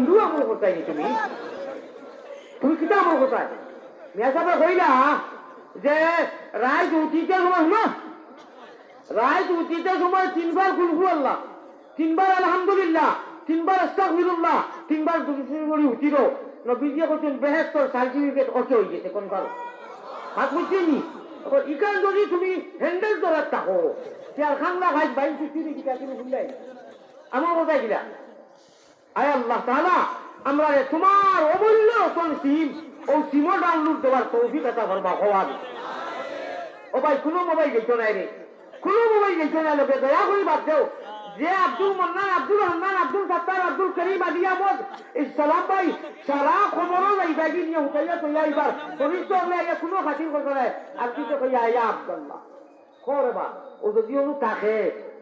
বন্ধু আমল কোথায় নি তুমি তুমি কিতা আমল কোথায় মিয়া সাহেব কইলা যে রায় উঠিতে সময় না রায় উঠিতে সময় তিনবার কুলহু আল্লাহ তিনবার আলহামদুলিল্লাহ তিনবার আস্তাগফিরুল্লাহ তিনবার দুরূদ পড়ি উঠিল নবীজি কইছেন বেহেশতর সার্টিফিকেট ওকে হয়ে গেছে কোন কারণ হাত বুঝছিনি ইকান যদি তুমি হ্যান্ডেল ধরার থাকো তেল খাংলা খাই বাইন চিঠি দিকে তুমি ভুললাই আমার কোথায় গিলা আয় আল্লাহ তাআলা আমরা তোমার অমূল্য কোন সিম ও সিমও ডাউনলোড দেওয়ার তৌফিক আতা করবা হওয়ার ও ভাই কোনো মোবাইল গেছো নাই রে কোনো মোবাইল গেছো না লোকে দয়া করে বাদ দেও যে আব্দুল মান্নান আব্দুল রহমান আব্দুল সাত্তার আব্দুল করিম আদিয়ামত ইসলাম ভাই সারা খবরও যাইবাগি নিয়ে হুকাইয়া তৈয়া এবার পবিত্র লাগে কোনো খাতির করতে নাই আপনি তো কইয়া আয়া আব্দুল্লাহ খরবা ও যদি অনু থাকে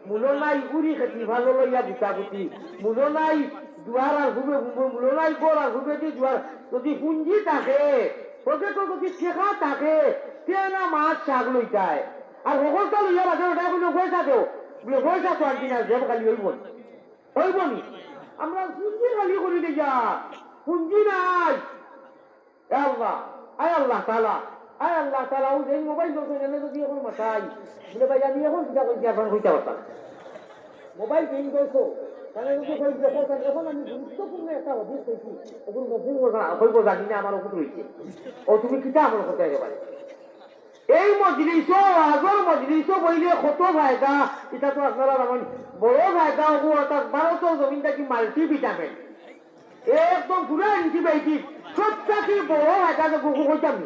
মূলো নাই উড়ি খেতি ভালো লইয়া বুটাবুটি মূলো নাই দুয়ার আর ঘুবে মূলো নাই গোড় আর ঘুবে দিয়ে দুয়ার যদি পুঞ্জি থাকে ওকে তো যদি শেখা থাকে তেনা মাছ শাক লই যায় আর সকলটা লইয়া বাজে ওটা কোনো পয়সা দেও পয়সা তো আর কিনা দেব খালি হইব নি আমরা পুঞ্জি খালি করি নি যা পুঞ্জি নাই আল্লাহ আয় আল্লাহ তাআলা আয় আল্লাহ তাআলা ও এই মোবাইল তো এনে যদি এখন মাথায় বলে ভাই আমি এখন কিটা কইছি এখন কইতে পারতাম মোবাইল কিন কইছো তাহলে যদি কই দেখো এখন আমি গুরুত্বপূর্ণ একটা অধিক কইছি ওগুলো নতুন কথা কইব জানি না আমার উপর হইছে ও তুমি কিটা আমল করতে একেবারে এই মজলিস আগর মজলিস বইলে কত ফায়দা এটা তো আপনারা যেমন বড় ফায়দা হবো অর্থাৎ ভারতের জমিনটা কি মাল্টি ভিটামিন একদম পুরা অ্যান্টিবায়োটিক সবটাকে বড় ফায়দা বহু কইতাম